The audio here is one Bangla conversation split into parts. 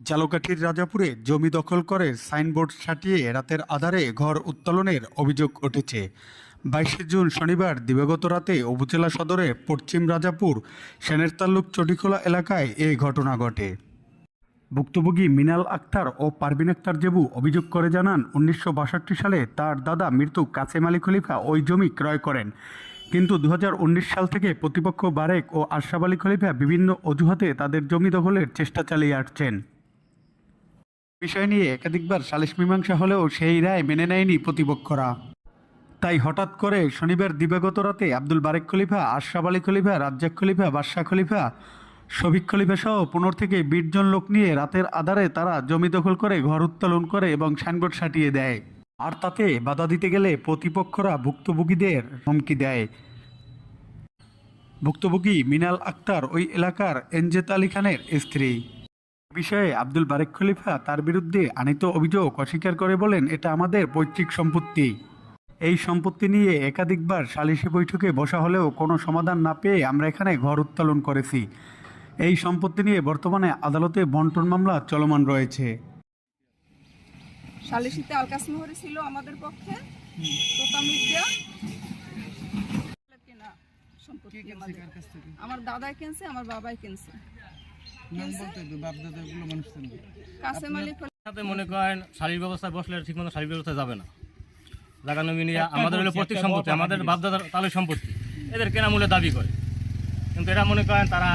ঝালকাঠির রাজাপুরে জমি দখল করে সাইনবোর্ড সাটিয়ে রাতের আধারে ঘর উত্তোলনের অভিযোগ উঠেছে। 22 জুন শনিবার দিবাগত রাতে উপজেলা সদরের পশ্চিম রাজাপুর সেনের তালুক চটিখোলা এলাকায় এই ঘটনা ঘটে। ভুক্তভোগী মিনাল আক্তার ও পারভিন আক্তার জেবু অভিযোগ করে জানান, 1962 সালে তার দাদা মৃত্যু কাসেম আলী খলিফা ওই জমি ক্রয় করেন, কিন্তু 2019 সাল থেকে প্রতিপক্ষ বারেক ও আশরাফ আলী খলিফা বিভিন্ন অজুহাতে তাদের জমি দখলের চেষ্টা চালিয়ে আসছেন। বিষয় নিয়ে একাধিকবার সালিশ মীমাংসা হলেও সেই রায় মেনে নেয়নি প্রতিপক্ষরা। তাই হঠাৎ করে শনিবার দিবাগত রাতে আব্দুল বারেক খলিফা, আশরাফ আলী খলিফা, রাজ্জাক খলিফা, বাদশাহ খলিফা, শফিক খলিফা সহ 15 থেকে 20 জন লোক নিয়ে রাতের আধারে তারা জমি দখল করে ঘর উত্তোলন করে এবং সাইনবোর্ড সাটিয়ে দেয়। আর তাতে বাধা দিতে গেলে প্রতিপক্ষরা ভুক্তভোগীদের হুমকি দেয়। ভুক্তভোগী মিনাল আক্তার ওই এলাকার এনজেত আলী খানের স্ত্রী। বিষয়ে আব্দুল বারেক খলিফা তার বিরুদ্ধে আনীত অভিযোগ অস্বীকার করে বলেন, এটা আমাদের পৈতৃক সম্পত্তি। এই সম্পত্তি নিয়ে একাধিকবার সালিশি বৈঠকে বসা হলেও কোনো সমাধান না পেয়ে আমরা এখানে ঘর উত্তোলন করেছি। এই সম্পত্তি নিয়ে বর্তমানে আদালতে বন্টন মামলা চলমান রয়েছে। সালিশিতে আলকাস মোহরি ছিল আমাদের পক্ষে, তোতামিদ্যা কেনা সম্পত্তি আমাদের। আমার দাদাই কিনছে, আমার বাবাই কিনছে। কাসেম আলী সাথে মনে করেন শারীরিক ব্যবস্থায় বসলে ঠিকমতো শারীরিক ব্যবস্থায় যাবে না। জায়গা মিলিয়ে আমাদের হলো প্রত্যেক সম্পত্তি, আমাদের বাপদাদার তালের সম্পত্তি, এদের কেনামূল্যে দাবি করে। কিন্তু এরা মনে করেন তারা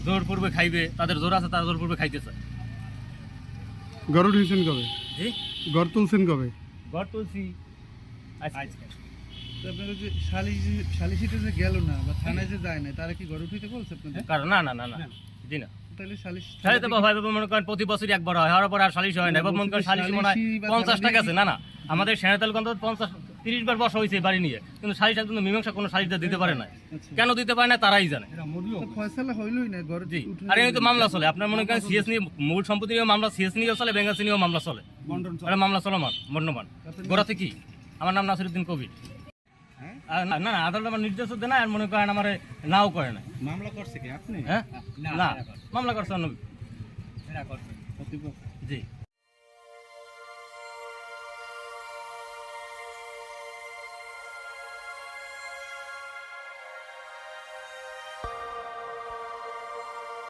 জোর পূর্বে খাইবে, তাদের জোর আছে, তারা জোর পূর্বে খাইতে চায়। ঘর উঠেছেন কবে? জি, ঘর তুলছেন কবে? ঘর তুলছি আজকে। আপনারা যে সালিশিতে যে গেল না বা থানায় যে যায় না, তারা কি ঘর উঠিতে বলছে আপনাদের? কারণ না না না না জি না, তাহলে সালিশ সালিশ তো ভাই মনে করেন প্রতি বছরই একবার হয়, হওয়ার পর আর সালিশ হয় না। এবার মনে করেন সালিশ মনে হয় 50 টাকা আছে। না না, আমাদের সেনাতাল গন্ত 50-30 বার বসা হয়েছে বাড়ি নিয়ে, কিন্তু সালিশ কিন্তু মীমাংসা কোনো সালিশটা দিতে পারে না। কেন দিতে পারে না তারাই জানে। ফয়সালা হইলই না ঘর জি, আর এই তো মামলা চলে। আপনার মনে করেন সিএস নিয়ে, মূল সম্পত্তি নিয়েও মামলা, সিএস নিয়েও চলে, বেঙ্গাসি নিয়েও মামলা চলে। মামলা চলমান বর্ণমান। গোড়াতে কি আমার নাম নাসিরউদ্দিন কবির। না না, আদালত আমার নির্দেশ দেয় না, আর মনে করেন আমার নাও করে না। মামলা করছে কি আপনি? হ্যাঁ না, মামলা করছে অন্য। জি।